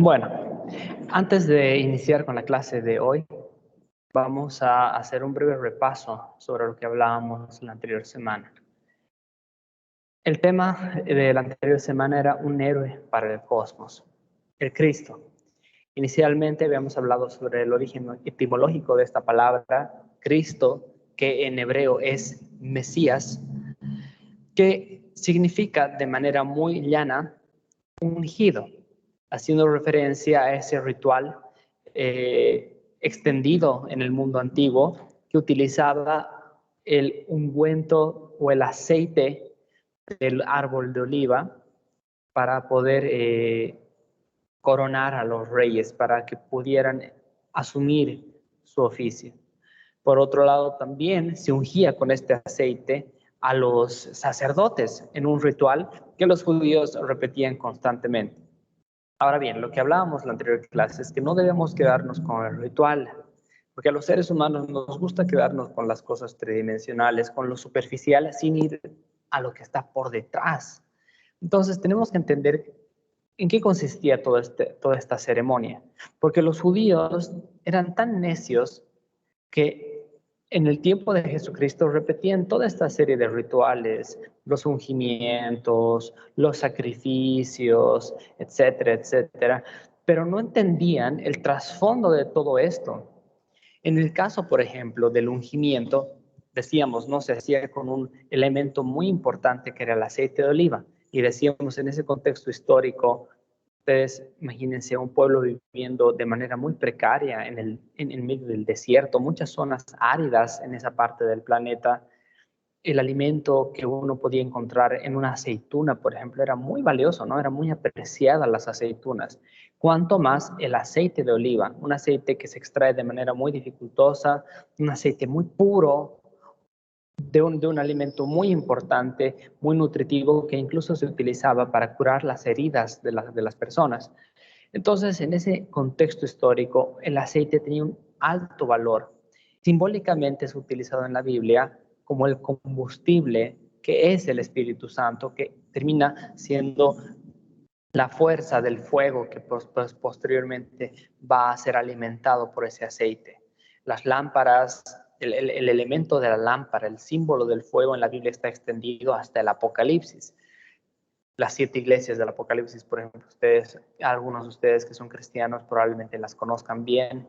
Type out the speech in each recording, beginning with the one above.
Bueno, antes de iniciar con la clase de hoy, vamos a hacer un breve repaso sobre lo que hablábamos la anterior semana. El tema de la anterior semana era un héroe para el cosmos, el Cristo. Inicialmente habíamos hablado sobre el origen etimológico de esta palabra, Cristo, que en hebreo es Mesías, que significa de manera muy llana ungido, haciendo referencia a ese ritual extendido en el mundo antiguo que utilizaba el ungüento o el aceite del árbol de oliva para poder coronar a los reyes, para que pudieran asumir su oficio. Por otro lado, también se ungía con este aceite a los sacerdotes en un ritual que los judíos repetían constantemente. Ahora bien, lo que hablábamos en la anterior clase es que no debemos quedarnos con el ritual, porque a los seres humanos nos gusta quedarnos con las cosas tridimensionales, con lo superficial, sin ir a lo que está por detrás. Entonces tenemos que entender en qué consistía toda esta ceremonia, porque los judíos eran tan necios que en el tiempo de Jesucristo repetían toda esta serie de rituales, los ungimientos, los sacrificios, etcétera, etcétera, pero no entendían el trasfondo de todo esto. En el caso, por ejemplo, del ungimiento, decíamos, no se hacía con un elemento muy importante que era el aceite de oliva, y decíamos en ese contexto histórico. Ustedes imagínense un pueblo viviendo de manera muy precaria en medio del desierto, muchas zonas áridas en esa parte del planeta. El alimento que uno podía encontrar en una aceituna, por ejemplo, era muy valioso, ¿no? Era muy apreciada las aceitunas. Cuanto más el aceite de oliva, un aceite que se extrae de manera muy dificultosa, un aceite muy puro, de un alimento muy importante, muy nutritivo, que incluso se utilizaba para curar las heridas de las personas. Entonces, en ese contexto histórico, el aceite tenía un alto valor. Simbólicamente es utilizado en la Biblia como el combustible que es el Espíritu Santo, que termina siendo la fuerza del fuego que posteriormente va a ser alimentado por ese aceite. Las lámparas, el elemento de la lámpara, el símbolo del fuego en la Biblia está extendido hasta el Apocalipsis. Las 7 iglesias del Apocalipsis, por ejemplo, algunos de ustedes que son cristianos probablemente las conozcan bien.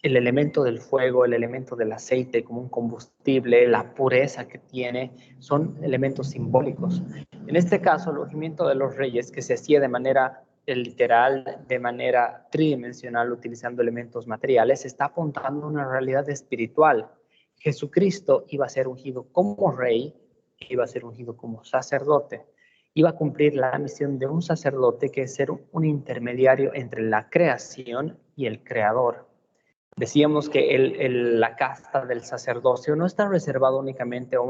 El elemento del fuego, el elemento del aceite como un combustible, la pureza que tiene, son elementos simbólicos. En este caso, el ungimiento de los reyes, que se hacía de manera literal, de manera tridimensional, utilizando elementos materiales, está apuntando a una realidad espiritual. Jesucristo iba a ser ungido como rey, iba a ser ungido como sacerdote, iba a cumplir la misión de un sacerdote, que es ser un intermediario entre la creación y el creador. Decíamos que la casta del sacerdocio no está reservado únicamente a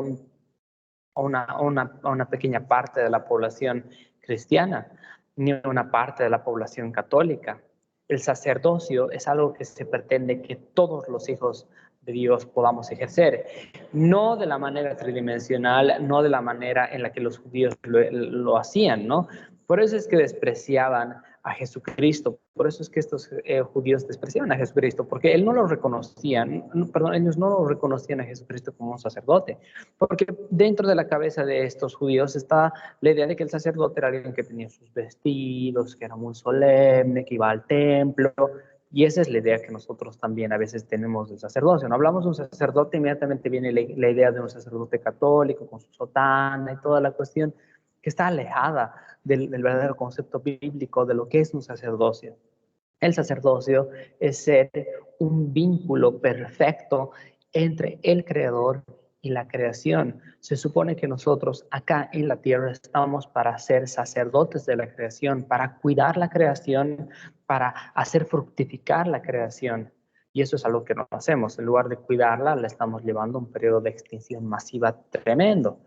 una pequeña parte de la población cristiana, ni a una parte de la población católica. El sacerdocio es algo que se pretende que todos los hijos de Dios podamos ejercer, no de la manera tridimensional, no de la manera en la que los judíos lo hacían, ¿no? Por eso es que despreciaban a Jesucristo, por eso es que estos judíos despreciaban a Jesucristo, porque él no lo reconocían, perdón, ellos no lo reconocían a Jesucristo como un sacerdote, porque dentro de la cabeza de estos judíos está la idea de que el sacerdote era alguien que tenía sus vestidos, que era muy solemne, que iba al templo, y esa es la idea que nosotros también a veces tenemos del sacerdocio. No hablamos de un sacerdote, inmediatamente viene la idea de un sacerdote católico con su sotana y toda la cuestión que está alejada del verdadero concepto bíblico de lo que es un sacerdocio. El sacerdocio es ser un vínculo perfecto entre el creador y la creación. Se supone que nosotros acá en la tierra estamos para ser sacerdotes de la creación, para cuidar la creación, para hacer fructificar la creación. Y eso es algo que no hacemos. En lugar de cuidarla, la estamos llevando a un periodo de extinción masiva tremendo.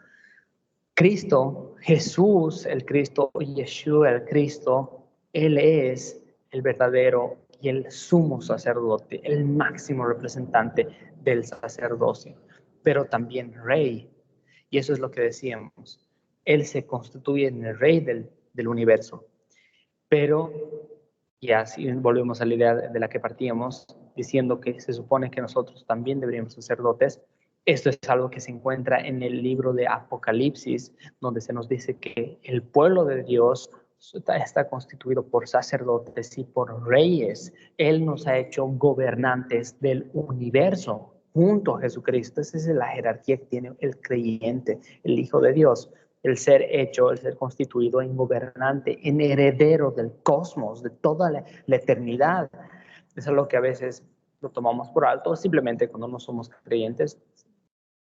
Cristo, Jesús, el Cristo, Yeshua, el Cristo, Él es el verdadero y el sumo sacerdote, el máximo representante del sacerdocio, pero también rey. Y eso es lo que decíamos. Él se constituye en el rey del universo. Pero Y así volvemos a la idea de la que partíamos, diciendo que se supone que nosotros también deberíamos ser sacerdotes. Esto es algo que se encuentra en el libro de Apocalipsis, donde se nos dice que el pueblo de Dios está constituido por sacerdotes y por reyes. Él nos ha hecho gobernantes del universo junto a Jesucristo. Esa es la jerarquía que tiene el creyente, el Hijo de Dios. El ser hecho, el ser constituido en gobernante, en heredero del cosmos, de toda la eternidad. Eso es lo que a veces lo tomamos por alto, simplemente cuando no somos creyentes,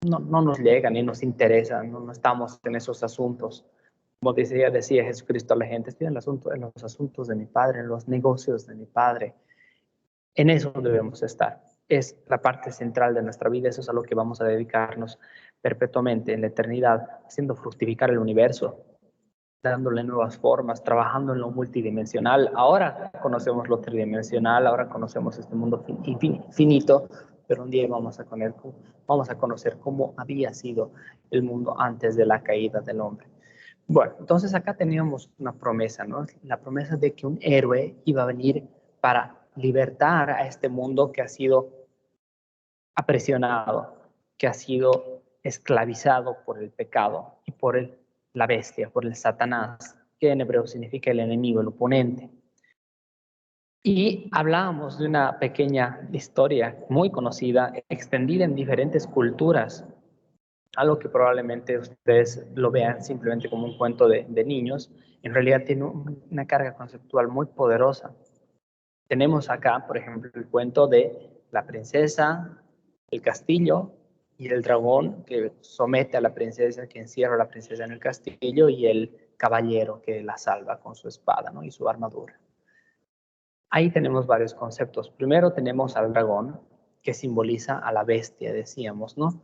no nos llega ni nos interesa, no estamos en esos asuntos. Como decía Jesucristo a la gente, estoy en los asuntos de mi Padre, en los negocios de mi Padre. En eso debemos estar. Es la parte central de nuestra vida, eso es a lo que vamos a dedicarnos perpetuamente en la eternidad, haciendo fructificar el universo, dándole nuevas formas, trabajando en lo multidimensional. Ahora conocemos lo tridimensional, ahora conocemos este mundo finito, pero un día vamos a conocer cómo había sido el mundo antes de la caída del hombre. Bueno, entonces acá teníamos una promesa, ¿no? La promesa de que un héroe iba a venir para libertar a este mundo que ha sido aprisionado, que ha sido esclavizado por el pecado y por la bestia, por el Satanás, que en hebreo significa el enemigo, el oponente. Y hablábamos de una pequeña historia muy conocida, extendida en diferentes culturas, algo que probablemente ustedes lo vean simplemente como un cuento de niños, en realidad tiene una carga conceptual muy poderosa. Tenemos acá, por ejemplo, el cuento de la princesa, el castillo y el dragón que somete a la princesa, que encierra a la princesa en el castillo, y el caballero que la salva con su espada, ¿no? Y su armadura. Ahí tenemos varios conceptos. Primero tenemos al dragón, que simboliza a la bestia, decíamos, ¿no?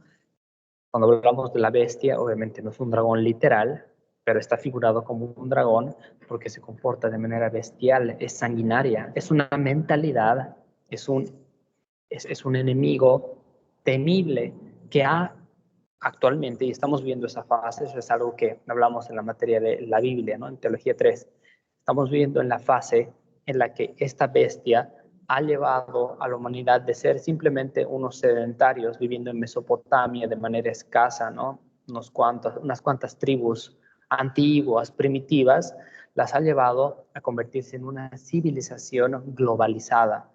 Cuando hablamos de la bestia, obviamente no es un dragón literal, pero está figurado como un dragón porque se comporta de manera bestial, es sanguinaria, es una mentalidad, es un enemigo temible que actualmente, y estamos viendo esa fase, eso es algo que hablamos en la materia de la Biblia, ¿no? En Teología 3, estamos viendo en la fase en la que esta bestia ha llevado a la humanidad de ser simplemente unos sedentarios viviendo en Mesopotamia de manera escasa, ¿no? Unas cuantas tribus antiguas, primitivas, las ha llevado a convertirse en una civilización globalizada.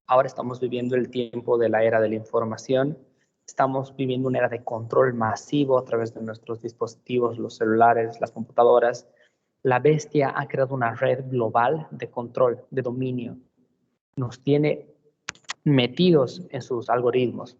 Ahora estamos viviendo el tiempo de la era de la información, estamos viviendo una era de control masivo a través de nuestros dispositivos, los celulares, las computadoras. La bestia ha creado una red global de control, de dominio. Nos tiene metidos en sus algoritmos.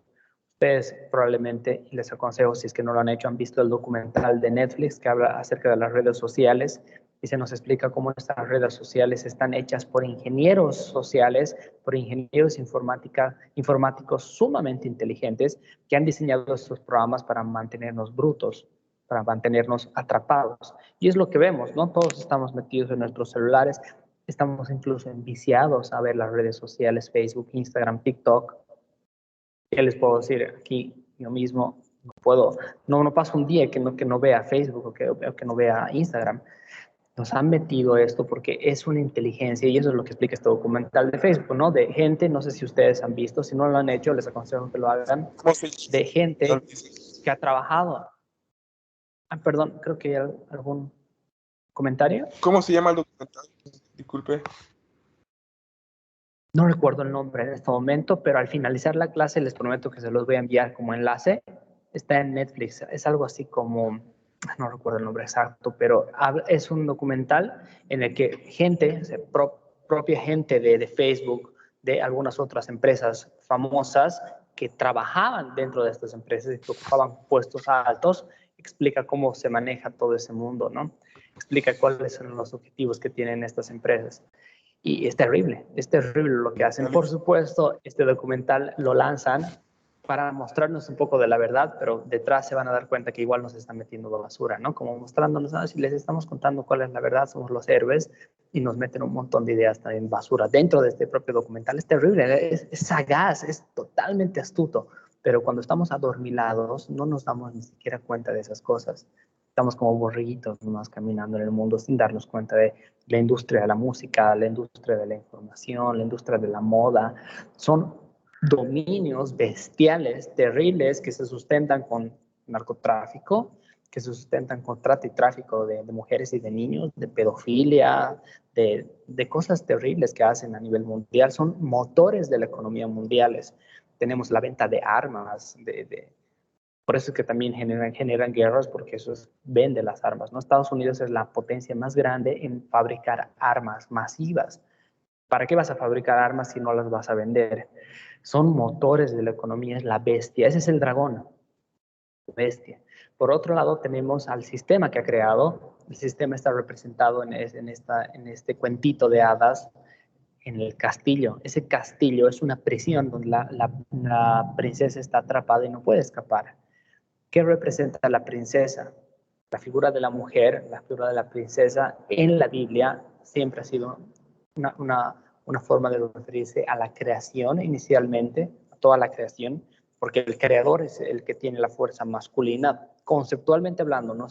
Ustedes probablemente, les aconsejo, si es que no lo han hecho, han visto el documental de Netflix que habla acerca de las redes sociales y se nos explica cómo estas redes sociales están hechas por ingenieros sociales, por ingenieros informáticos sumamente inteligentes que han diseñado estos programas para mantenernos brutos, para mantenernos atrapados. Y es lo que vemos, ¿no? Todos estamos metidos en nuestros celulares, estamos incluso enviciados a ver las redes sociales, Facebook, Instagram, TikTok. ¿Qué les puedo decir? Aquí yo mismo no paso un día que no vea Facebook o que no vea Instagram. Nos han metido esto porque es una inteligencia, y eso es lo que explica este documental de Facebook, ¿no? De gente, no sé si ustedes han visto, si no lo han hecho, les aconsejo que lo hagan, de gente que ha trabajado. Perdón, creo que hay algún comentario. ¿Cómo se llama el documental? Disculpe. No recuerdo el nombre en este momento, pero al finalizar la clase les prometo que se los voy a enviar como enlace. Está en Netflix, es algo así como, no recuerdo el nombre exacto, pero es un documental en el que gente, propia gente de Facebook, de algunas otras empresas famosas que trabajaban dentro de estas empresas y que ocupaban puestos altos, explica cómo se maneja todo ese mundo, ¿no? Explica cuáles son los objetivos que tienen estas empresas. Y es terrible lo que hacen. Por supuesto, este documental lo lanzan para mostrarnos un poco de la verdad, pero detrás se van a dar cuenta que igual nos están metiendo basura, ¿no? Como mostrándonos, si les estamos contando cuál es la verdad, somos los héroes, y nos meten un montón de ideas también basura dentro de este propio documental. Es terrible, es sagaz, es totalmente astuto, pero cuando estamos adormilados no nos damos ni siquiera cuenta de esas cosas. Estamos como borreguitos nomás caminando en el mundo sin darnos cuenta de la industria de la música, la industria de la información, la industria de la moda. Son dominios bestiales, terribles, que se sustentan con narcotráfico, que se sustentan con trata y tráfico de mujeres y de niños, de pedofilia, de cosas terribles que hacen a nivel mundial. Son motores de la economía mundiales. Tenemos la venta de armas, por eso es que también generan guerras, porque eso vende las armas, ¿no? Estados Unidos es la potencia más grande en fabricar armas masivas. ¿Para qué vas a fabricar armas si no las vas a vender? Son motores de la economía, es la bestia. Ese es el dragón, bestia. Por otro lado, tenemos al sistema que ha creado. El sistema está representado en este cuentito de hadas, en el castillo. Ese castillo es una prisión donde la princesa está atrapada y no puede escapar. ¿Qué representa la princesa? La figura de la mujer, la figura de la princesa en la Biblia siempre ha sido una forma de referirse a la creación inicialmente, a toda la creación, porque el creador es el que tiene la fuerza masculina. Conceptualmente hablando, no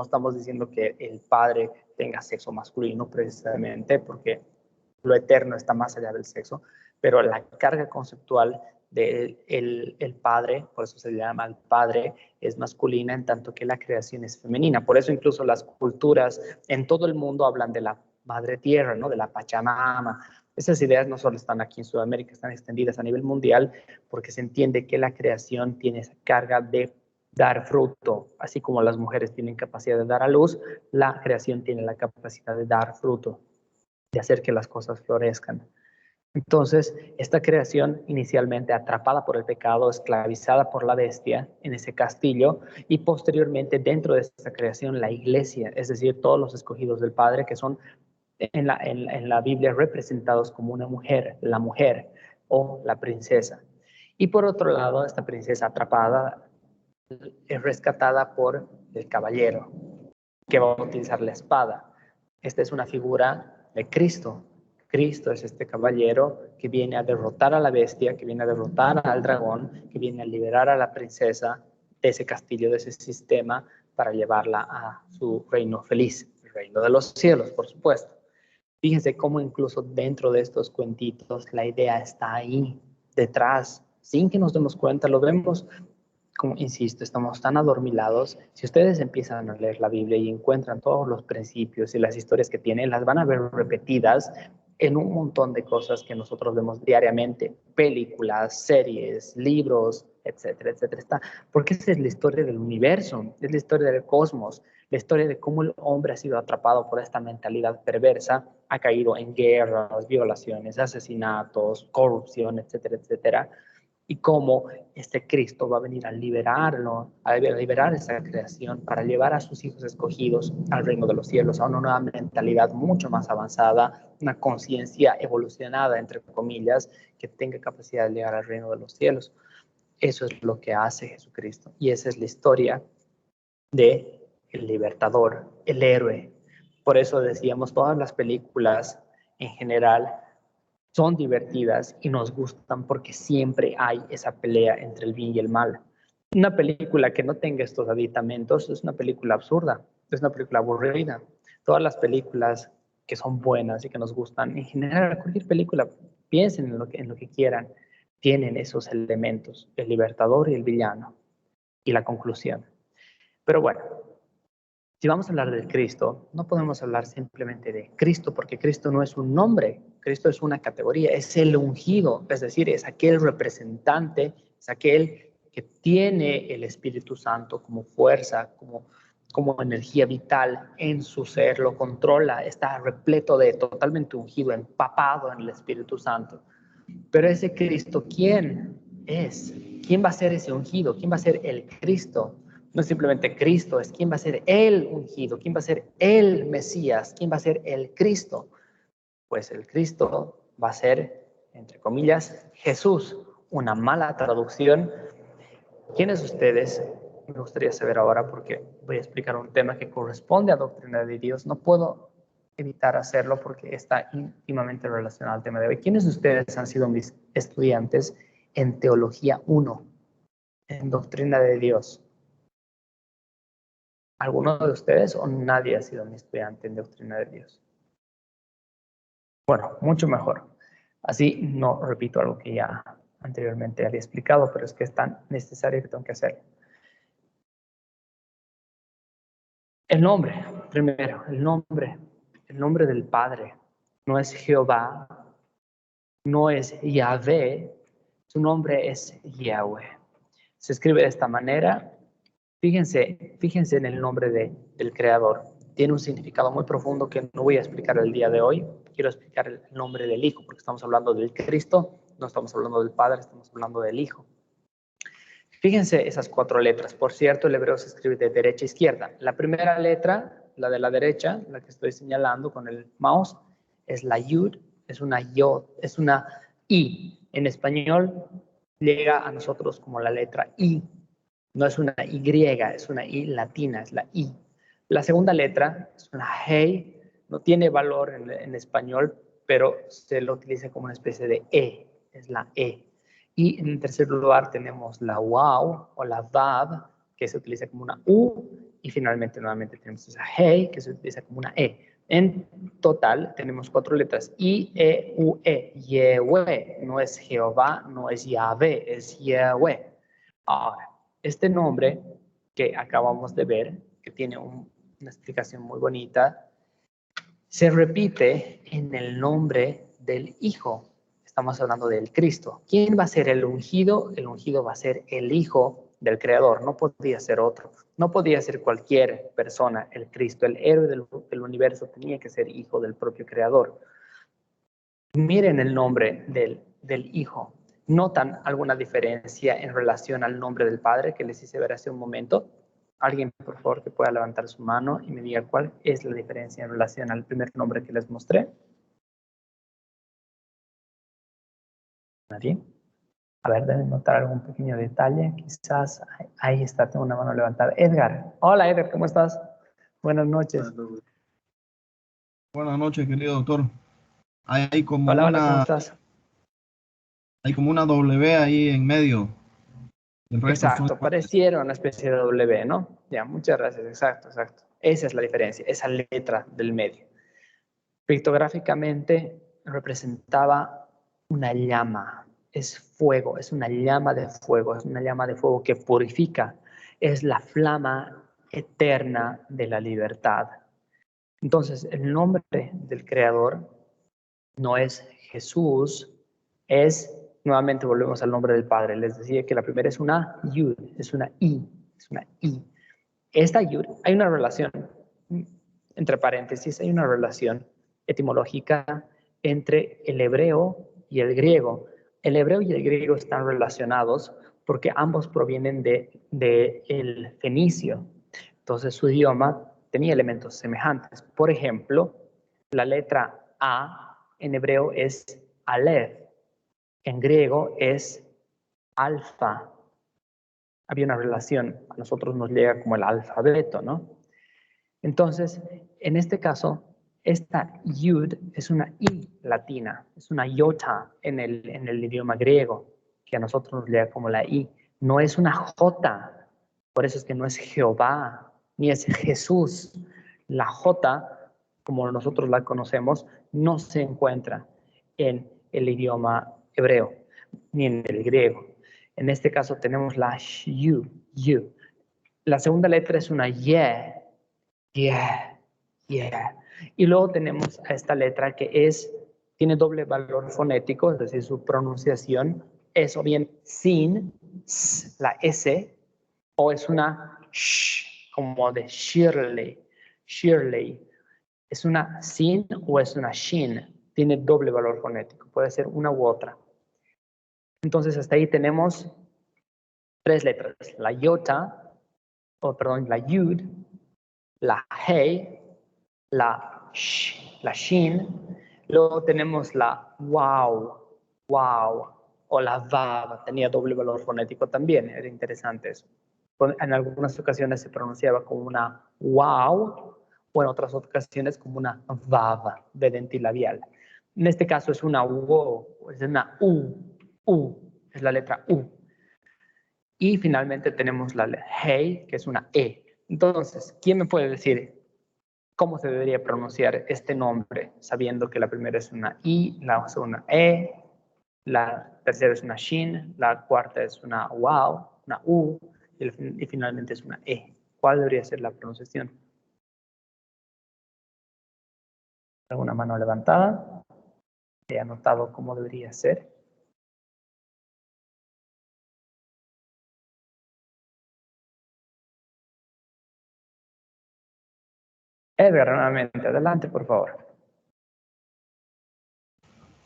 estamos diciendo que el padre tenga sexo masculino precisamente, porque lo eterno está más allá del sexo, pero la carga conceptual del el padre, por eso se le llama el padre, es masculina, en tanto que la creación es femenina. Por eso incluso las culturas en todo el mundo hablan de la madre tierra, ¿no? De la Pachamama. Esas ideas no solo están aquí en Sudamérica, están extendidas a nivel mundial, porque se entiende que la creación tiene esa carga de dar fruto, así como las mujeres tienen capacidad de dar a luz, la creación tiene la capacidad de dar fruto, de hacer que las cosas florezcan. Entonces, esta creación inicialmente atrapada por el pecado, esclavizada por la bestia en ese castillo, y posteriormente dentro de esta creación la iglesia, es decir, todos los escogidos del Padre que son en la Biblia representados como una mujer, la mujer o la princesa. Y por otro lado, esta princesa atrapada es rescatada por el caballero que va a utilizar la espada. Esta es una figura de Cristo. Cristo es este caballero que viene a derrotar a la bestia, que viene a derrotar al dragón, que viene a liberar a la princesa de ese castillo, de ese sistema, para llevarla a su reino feliz, el reino de los cielos, por supuesto. Fíjense cómo incluso dentro de estos cuentitos la idea está ahí, detrás, sin que nos demos cuenta, lo vemos, como insisto, estamos tan adormilados. Si ustedes empiezan a leer la Biblia y encuentran todos los principios y las historias que tiene, las van a ver repetidas en un montón de cosas que nosotros vemos diariamente, películas, series, libros, etcétera, etcétera. Porque esa es la historia del universo, es la historia del cosmos, la historia de cómo el hombre ha sido atrapado por esta mentalidad perversa, ha caído en guerras, violaciones, asesinatos, corrupción, etcétera, etcétera, y cómo este Cristo va a venir a liberarlo, a liberar esa creación para llevar a sus hijos escogidos al reino de los cielos, a una nueva mentalidad mucho más avanzada, una conciencia evolucionada, entre comillas, que tenga capacidad de llegar al reino de los cielos. Eso es lo que hace Jesucristo, y esa es la historia de el libertador, el héroe. Por eso decíamos, todas las películas en general son divertidas y nos gustan porque siempre hay esa pelea entre el bien y el mal. Una película que no tenga estos aditamentos es una película absurda, es una película aburrida. Todas las películas que son buenas y que nos gustan, en general, cualquier película, piensen en lo que quieran, tienen esos elementos, el libertador y el villano, y la conclusión. Pero bueno, si vamos a hablar de Cristo, no podemos hablar simplemente de Cristo, porque Cristo no es un nombre, Cristo es una categoría, es el ungido, es decir, es aquel representante, es aquel que tiene el Espíritu Santo como fuerza, como energía vital en su ser, lo controla, está repleto de, totalmente ungido, empapado en el Espíritu Santo. Pero ese Cristo, ¿quién es? ¿Quién va a ser ese ungido? ¿Quién va a ser el Cristo? No es simplemente Cristo, es quién va a ser el ungido, quién va a ser el Mesías, quién va a ser el Cristo. Pues el Cristo va a ser, entre comillas, Jesús, una mala traducción. ¿Quiénes ustedes? Me gustaría saber ahora porque voy a explicar un tema que corresponde a doctrina de Dios. No puedo evitar hacerlo porque está íntimamente relacionado al tema de hoy. ¿Quiénes de ustedes han sido mis estudiantes en Teología 1, en Doctrina de Dios? ¿Alguno de ustedes o nadie ha sido mi estudiante en Doctrina de Dios? Bueno, mucho mejor. Así no repito algo que ya anteriormente había explicado, pero es que es tan necesario que tengo que hacerlo. El nombre, primero, el nombre del Padre no es Jehová, no es Yahvé, su nombre es Yahweh. Se escribe de esta manera. Fíjense en el nombre del Creador. Tiene un significado muy profundo que no voy a explicar el día de hoy. Quiero explicar el nombre del Hijo, porque estamos hablando del Cristo, no estamos hablando del Padre, estamos hablando del Hijo. Fíjense esas 4 letras. Por cierto, el hebreo se escribe de derecha a izquierda. La primera letra, la de la derecha, la que estoy señalando con el mouse, es la Yud, es una Yod, es una I. En español llega a nosotros como la letra I. No es una Y, es una I latina, es la I. La segunda letra es una Hey, no tiene valor en español, pero se lo utiliza como una especie de E, es la E. Y en tercer lugar tenemos la Waw o la Vav, que se utiliza como una U, y finalmente nuevamente tenemos esa Hey, que se utiliza como una E. En total tenemos 4 letras, I, E, U, E, Yehweh, no es Jehová, no es Yahvé, es Yehweh. Ahora, este nombre que acabamos de ver, que tiene una explicación muy bonita, se repite en el nombre del Hijo. Estamos hablando del Cristo. ¿Quién va a ser el ungido? El ungido va a ser el Hijo del Creador. No podía ser otro. No podía ser cualquier persona, el Cristo. El héroe del universo tenía que ser hijo del propio Creador. Miren el nombre del Hijo. ¿Notan alguna diferencia en relación al nombre del Padre que les hice ver hace un momento? Alguien, por favor, que pueda levantar su mano y me diga cuál es la diferencia en relación al primer nombre que les mostré. ¿Nadie? A ver, deben notar algún pequeño detalle. Quizás, ahí está, tengo una mano levantada. Edgar. Hola, Edgar, ¿cómo estás? Buenas noches. Buenas noches, querido doctor. Hay como Hola, hola, ¿cómo una, estás? hay como una W ahí en medio. El resto son Exacto, pareciera una especie de W, ¿no? Ya, muchas gracias, exacto, exacto. Esa es la diferencia, esa letra del medio. Pictográficamente representaba una llama, es fuego, es una llama de fuego, es una llama de fuego que purifica, es la flama eterna de la libertad. Entonces, el nombre del Creador no es Jesús, es, nuevamente volvemos al nombre del Padre. Les decía que la primera es una Yud, es una I, es una I. Esta Yud, hay una relación, entre paréntesis, hay una relación etimológica entre el hebreo y el griego. El hebreo y el griego están relacionados porque ambos provienen del fenicio. Entonces su idioma tenía elementos semejantes. Por ejemplo, la letra A en hebreo es Aleph, en griego es alfa. Había una relación, a nosotros nos llega como el alfabeto, ¿no? Entonces, en este caso, esta yud es una i latina, es una iota en el idioma griego, que a nosotros nos llega como la i. No es una j, por eso es que no es Jehová, ni es Jesús. La j, como nosotros la conocemos, no se encuentra en el idioma hebreo, ni en el griego. En este caso tenemos la yu. La segunda letra es una ye, yeah, yeah. Y luego tenemos a esta letra que tiene doble valor fonético, es decir, su pronunciación es o bien sin, la S, o es una sh, como de Shirley. Shirley. ¿Es una sin o es una shin? Tiene doble valor fonético, puede ser una u otra. Entonces, hasta ahí tenemos 3 letras, la iota, la yud, la hey, la shin, luego tenemos la wow, o la vav, tenía doble valor fonético también, era interesante eso. En algunas ocasiones se pronunciaba como una wow, o en otras ocasiones como una vav, de dentilabial. En este caso es una wo, es una es la letra U. Y finalmente tenemos la hey, que es una E. Entonces, ¿quién me puede decir cómo se debería pronunciar este nombre, sabiendo que la primera es una I, la segunda E, la tercera es una Shin, la cuarta es una Wow, una U, y finalmente es una E? ¿Cuál debería ser la pronunciación? ¿Alguna mano levantada? He anotado cómo debería ser. Edgar, nuevamente, adelante, por favor.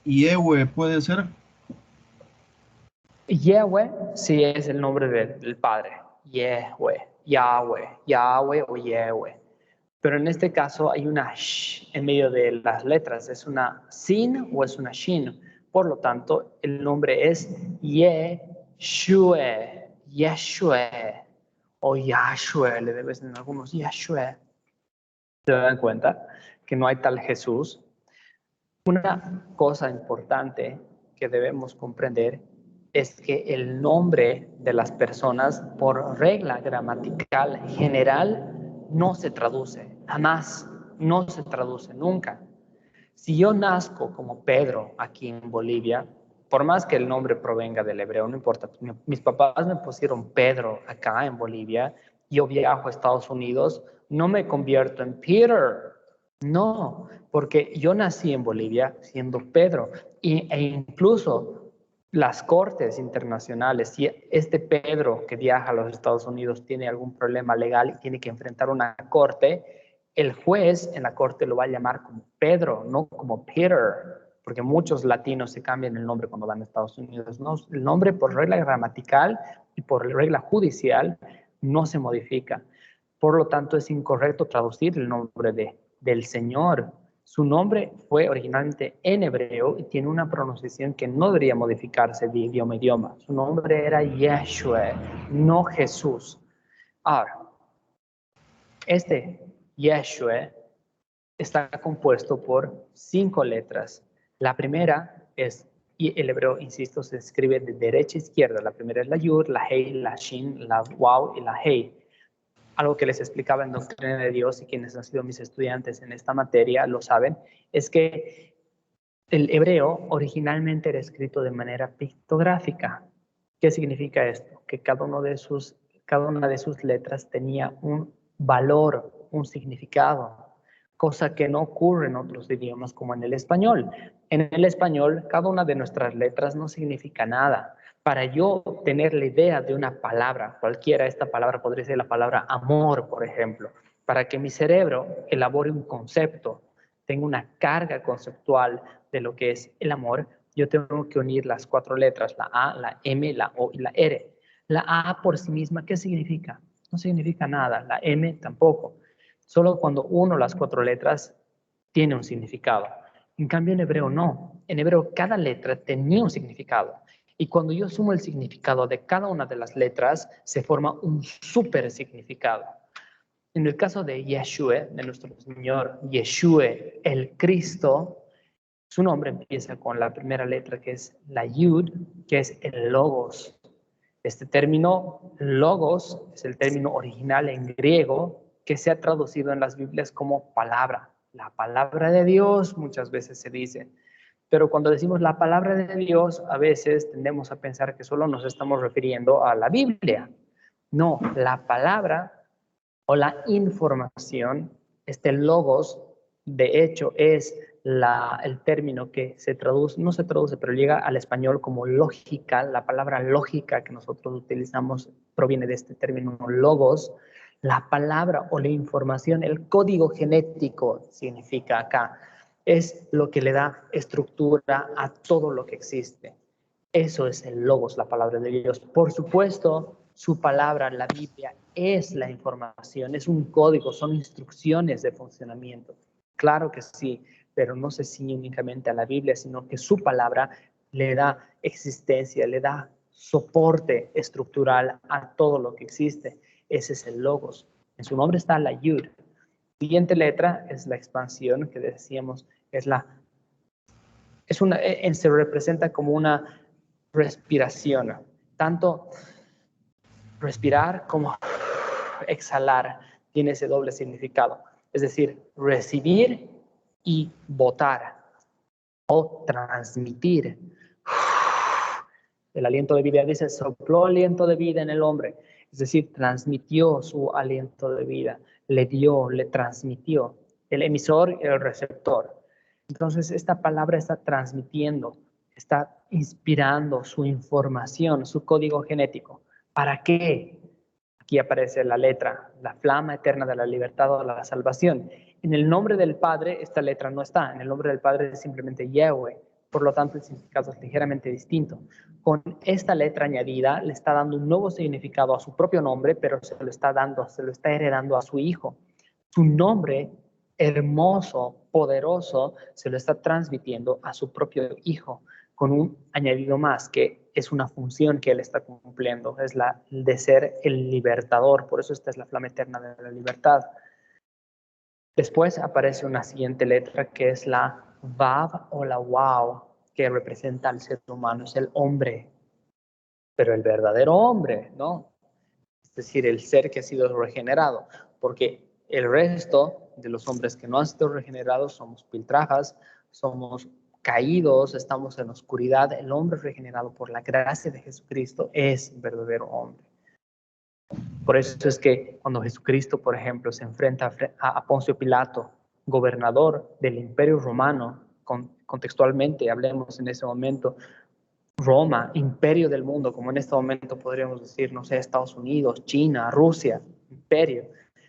Yehue puede ser. Yahweh sí es el nombre del Padre. Yahweh, Yahweh, Yahweh o Yahweh. Pero en este caso hay una sh en medio de las letras. ¿Es una sin o es una shin? Por lo tanto, el nombre es Yeshua, Yeshua o Yahshua. Le debes en algunos Yeshua. ¿Se dan cuenta que no hay tal Jesús? Una cosa importante que debemos comprender es que el nombre de las personas, por regla gramatical general, no se traduce, jamás, no se traduce nunca. Si yo nazco como Pedro aquí en Bolivia, por más que el nombre provenga del hebreo, no importa, mis papás me pusieron Pedro acá en Bolivia, yo viajo a Estados Unidos, no me convierto en Peter, no, porque yo nací en Bolivia siendo Pedro e incluso las cortes internacionales, si este Pedro que viaja a los Estados Unidos tiene algún problema legal y tiene que enfrentar una corte, el juez en la corte lo va a llamar como Pedro, no como Peter, porque muchos latinos se cambian el nombre cuando van a Estados Unidos. No, el nombre por regla gramatical y por regla judicial no se modifica. Por lo tanto, es incorrecto traducir el nombre del Señor. Su nombre fue originalmente en hebreo y tiene una pronunciación que no debería modificarse de idioma a idioma. Su nombre era Yeshua, no Jesús. Ahora, este Yeshua está compuesto por 5 letras. La primera es, y el hebreo, insisto, se escribe de derecha a izquierda. La primera es la Yud, la Hei, la Shin, la Waw y la Hei. Algo que les explicaba en Doctrina de Dios, y quienes han sido mis estudiantes en esta materia lo saben, es que el hebreo originalmente era escrito de manera pictográfica. ¿Qué significa esto? Que cada una de sus letras tenía un valor, un significado, cosa que no ocurre en otros idiomas como en el español. En el español, cada una de nuestras letras no significa nada. Para yo tener la idea de una palabra, cualquiera, esta palabra podría ser la palabra amor, por ejemplo, para que mi cerebro elabore un concepto, tenga una carga conceptual de lo que es el amor, yo tengo que unir las 4 letras, la A, la M, la O y la R. La A por sí misma, ¿qué significa? No significa nada, la M tampoco. Solo cuando uno las 4 letras tiene un significado. En cambio, en hebreo no. En hebreo cada letra tenía un significado. Y cuando yo sumo el significado de cada una de las letras, se forma un súper significado. En el caso de Yeshua, de nuestro Señor, Yeshua, el Cristo, su nombre empieza con la primera letra que es la Yud, que es el Logos. Este término Logos es el término original en griego que se ha traducido en las Biblias como palabra. La palabra de Dios muchas veces se dice. Pero cuando decimos la palabra de Dios, a veces tendemos a pensar que solo nos estamos refiriendo a la Biblia. No, la palabra o la información, este logos, de hecho, es el término que se traduce, no se traduce, pero llega al español como lógica. La palabra lógica que nosotros utilizamos proviene de este término logos. La palabra o la información, el código genético significa acá, es lo que le da estructura a todo lo que existe. Eso es el logos, la palabra de Dios. Por supuesto, su palabra, la Biblia, es la información, es un código, son instrucciones de funcionamiento. Claro que sí, pero no se ciñe únicamente a la Biblia, sino que su palabra le da existencia, le da soporte estructural a todo lo que existe. Ese es el logos. En su nombre está la Yud. Siguiente letra es la expansión que decíamos, se representa como una respiración, tanto respirar como exhalar. tiene ese doble significado. Es decir, recibir y botar o transmitir. El aliento de vida, dice, sopló aliento de vida en el hombre. Es decir, transmitió su aliento de vida, le dio, le transmitió. El emisor y el receptor. Entonces, esta palabra está transmitiendo, está inspirando su información, su código genético. ¿Para qué? Aquí aparece la letra, la flama eterna de la libertad o la salvación. En el nombre del Padre, esta letra no está. En el nombre del Padre es simplemente Yahweh. Por lo tanto, el significado es ligeramente distinto. Con esta letra añadida, le está dando un nuevo significado a su propio nombre, pero se lo está heredando a su hijo. Su nombre hermoso, poderoso, se lo está transmitiendo a su propio hijo, con un añadido más, que es una función que él está cumpliendo, es la de ser el libertador. Por eso esta es la flama eterna de la libertad. Después aparece una siguiente letra que es la Vav o la Waw, que representa al ser humano, es el hombre, pero el verdadero hombre, ¿no? Es decir, el ser que ha sido regenerado, porque el resto de los hombres que no han sido regenerados somos piltrajas, somos caídos, estamos en oscuridad. El hombre regenerado por la gracia de Jesucristo es un verdadero hombre. Por eso es que cuando Jesucristo, por ejemplo, se enfrenta a Poncio Pilato, gobernador del Imperio Romano, contextualmente hablemos en ese momento, Roma, imperio del mundo, como en este momento podríamos decir, no sé, Estados Unidos, China, Rusia, imperio.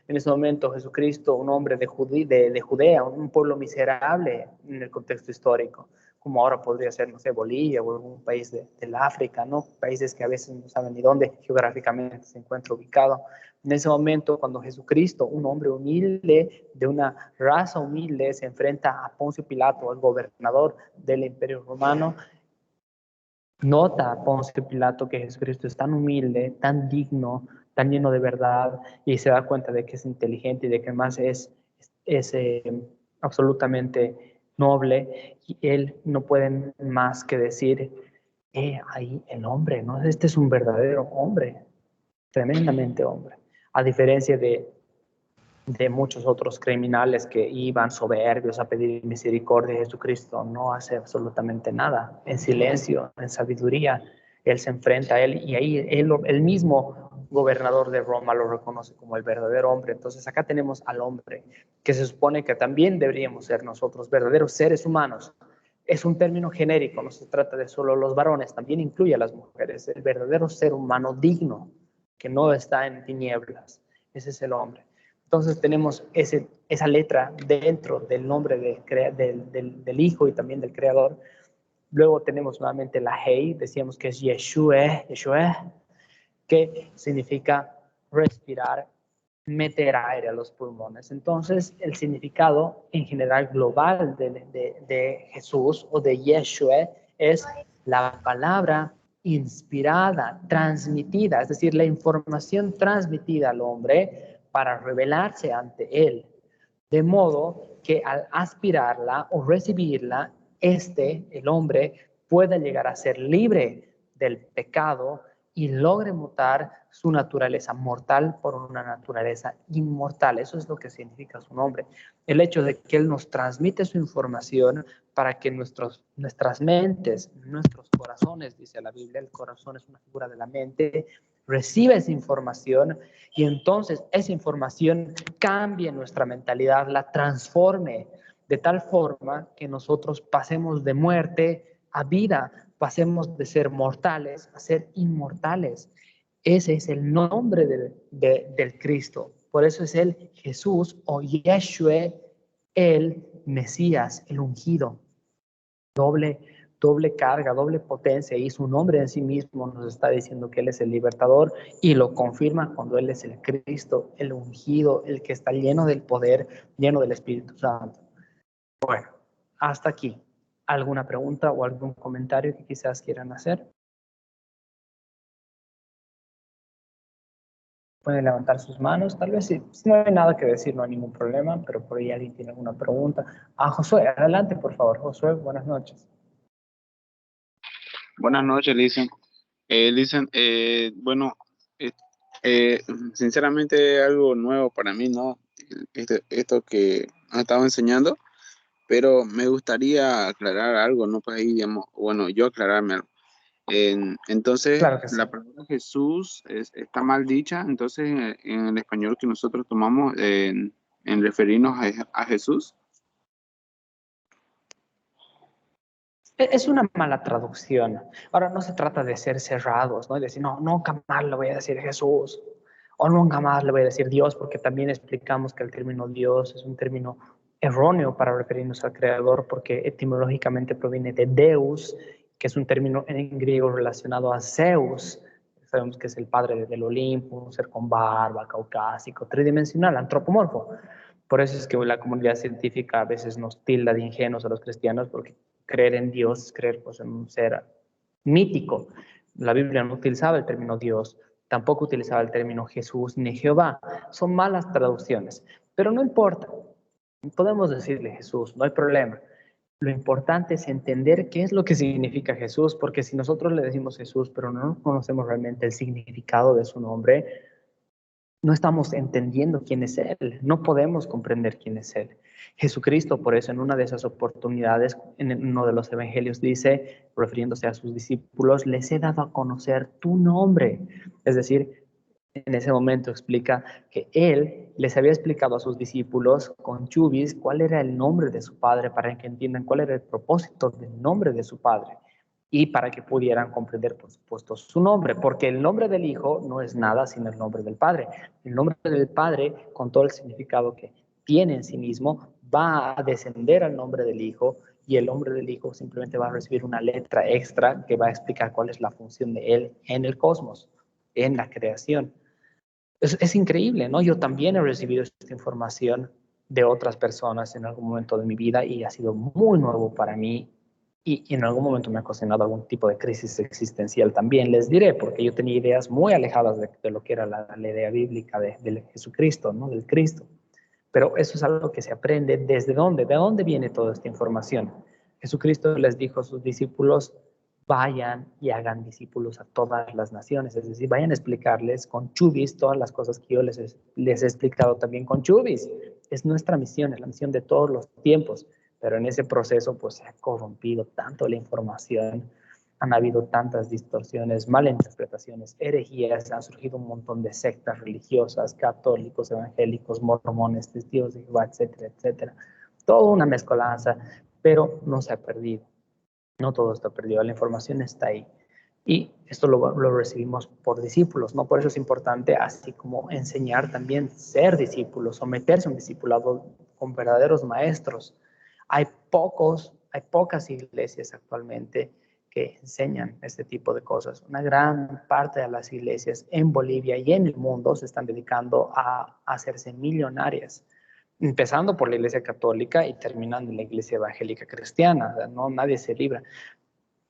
En ese momento Jesucristo, un hombre de Judea, un pueblo miserable en el contexto histórico, como ahora podría ser, no sé, Bolivia o algún país del África, ¿no? Países que a veces no saben ni dónde geográficamente se encuentra ubicado. En ese momento, cuando Jesucristo, un hombre humilde, de una raza humilde, se enfrenta a Poncio Pilato, el gobernador del Imperio Romano, nota a Poncio Pilato que Jesucristo es tan humilde, tan digno, tan lleno de verdad, y se da cuenta de que es inteligente y de que más es absolutamente noble, y él no puede más que decir, ahí el hombre, ¿no? Este es un verdadero hombre, tremendamente hombre, a diferencia de muchos otros criminales que iban soberbios a pedir misericordia. Jesucristo no hace absolutamente nada, en silencio, en sabiduría. Él se enfrenta a él y ahí el mismo gobernador de Roma lo reconoce como el verdadero hombre. Entonces acá tenemos al hombre, que se supone que también deberíamos ser nosotros, verdaderos seres humanos. Es un término genérico, no se trata de solo los varones, también incluye a las mujeres. El verdadero ser humano digno, que no está en tinieblas. Ese es el hombre. Entonces tenemos esa letra dentro del nombre del Hijo y también del Creador. Luego tenemos nuevamente la Hei, decíamos que es Yeshua, que significa respirar, meter aire a los pulmones. Entonces el significado en general global de Jesús o de Yeshua es la palabra inspirada, transmitida, es decir, la información transmitida al hombre para revelarse ante él, de modo que al aspirarla o recibirla, el hombre, pueda llegar a ser libre del pecado y logre mutar su naturaleza mortal por una naturaleza inmortal. Eso es lo que significa su nombre. El hecho de que Él nos transmite su información para que nuestras mentes, nuestros corazones, dice la Biblia, el corazón es una figura de la mente, recibe esa información y entonces esa información cambie nuestra mentalidad, la transforme de tal forma que nosotros pasemos de muerte a vida, pasemos de ser mortales a ser inmortales. Ese es el nombre del Cristo. Por eso es el Jesús o Yeshua, el Mesías, el ungido. Doble carga, doble potencia, y su nombre en sí mismo nos está diciendo que Él es el libertador y lo confirma cuando Él es el Cristo, el ungido, el que está lleno del poder, lleno del Espíritu Santo. Bueno, hasta aquí. ¿Alguna pregunta o algún comentario que quizás quieran hacer? Pueden levantar sus manos, tal vez si no hay nada que decir, no hay ningún problema, pero por ahí alguien tiene alguna pregunta. Josué, adelante, por favor. Josué, buenas noches. Buenas noches, Listen. Listen, bueno, Eh, Sinceramente, algo nuevo para mí, ¿no? Esto que han estado enseñando, pero me gustaría aclarar algo, ¿no? Pues ahí, digamos, bueno, yo aclararme algo. Entonces, Claro que sí. la palabra Jesús está mal dicha, entonces en el español que nosotros tomamos en referirnos a Jesús. Es una mala traducción. Ahora no se trata de ser cerrados, ¿no? Y decir, no, nunca más le voy a decir Jesús, o nunca más le voy a decir Dios, porque también explicamos que el término Dios es un término erróneo para referirnos al Creador, porque etimológicamente proviene de Deus, que es un término en griego relacionado a Zeus. Sabemos que es el padre del Olimpo, un ser con barba, caucásico, tridimensional, antropomorfo. Por eso es que la comunidad científica a veces nos tilda de ingenuos a los cristianos, porque creer en Dios es creer pues, en un ser mítico. La Biblia no utilizaba el término Dios, tampoco utilizaba el término Jesús ni Jehová. Son malas traducciones, pero no importa. Podemos decirle Jesús, no hay problema. Lo importante es entender qué es lo que significa Jesús, porque si nosotros le decimos Jesús, pero no conocemos realmente el significado de su nombre, no estamos entendiendo quién es Él, no podemos comprender quién es Él. Jesucristo, por eso, en una de esas oportunidades, en uno de los evangelios dice, refiriéndose a sus discípulos, les he dado a conocer tu nombre. Es decir, en ese momento explica que Él les había explicado a sus discípulos con chubis cuál era el nombre de su Padre para que entiendan cuál era el propósito del nombre de su Padre y para que pudieran comprender, por supuesto, su nombre, porque el nombre del Hijo no es nada sin el nombre del Padre. El nombre del Padre, con todo el significado que tiene en sí mismo, va a descender al nombre del Hijo y el nombre del Hijo simplemente va a recibir una letra extra que va a explicar cuál es la función de Él en el cosmos, en la creación. Es increíble, ¿no? Yo también he recibido esta información de otras personas en algún momento de mi vida y ha sido muy nuevo para mí y en algún momento me ha ocasionado algún tipo de crisis existencial también, les diré, porque yo tenía ideas muy alejadas de lo que era la idea bíblica de Jesucristo, ¿no? Del Cristo. Pero eso es algo que se aprende desde dónde, de dónde viene toda esta información. Jesucristo les dijo a sus discípulos, vayan y hagan discípulos a todas las naciones, es decir, vayan a explicarles con chubis todas las cosas que yo les he explicado también con chubis. Es nuestra misión, es la misión de todos los tiempos, pero en ese proceso pues se ha corrompido tanto la información, han habido tantas distorsiones, malinterpretaciones, herejías, han surgido un montón de sectas religiosas, católicos, evangélicos, mormones, testigos de Jehová, etcétera, etcétera. Toda una mezcolanza, pero no se ha perdido. No todo está perdido, la información está ahí. Y esto lo recibimos por discípulos, ¿no? Por eso es importante, así como enseñar también, ser discípulos, someterse a un discipulado con verdaderos maestros. Hay pocas iglesias actualmente que enseñan este tipo de cosas. Una gran parte de las iglesias en Bolivia y en el mundo se están dedicando a hacerse millonarias, empezando por la iglesia católica y terminando en la iglesia evangélica cristiana. O sea, no, nadie se libra.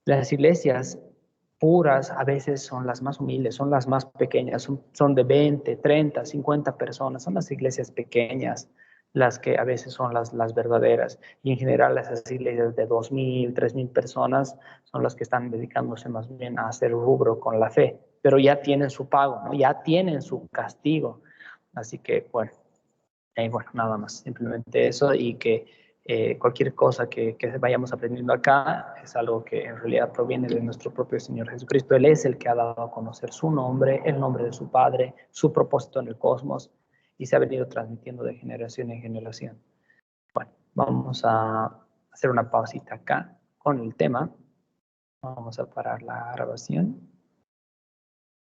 Las iglesias puras a veces son las más humildes, son las más pequeñas, son de 20, 30, 50 personas, son las iglesias pequeñas las que a veces son las verdaderas. Y en general esas iglesias de 2,000, 3,000 personas son las que están dedicándose más bien a hacer rubro con la fe, pero ya tienen su pago, ¿no? Ya tienen su castigo. Así que, bueno, bueno, nada más, simplemente eso y que cualquier cosa que vayamos aprendiendo acá es algo que en realidad proviene de nuestro propio Señor Jesucristo. Él es el que ha dado a conocer su nombre, el nombre de su Padre, su propósito en el cosmos y se ha venido transmitiendo de generación en generación. Bueno, vamos a hacer una pausita acá con el tema. Vamos a parar la grabación.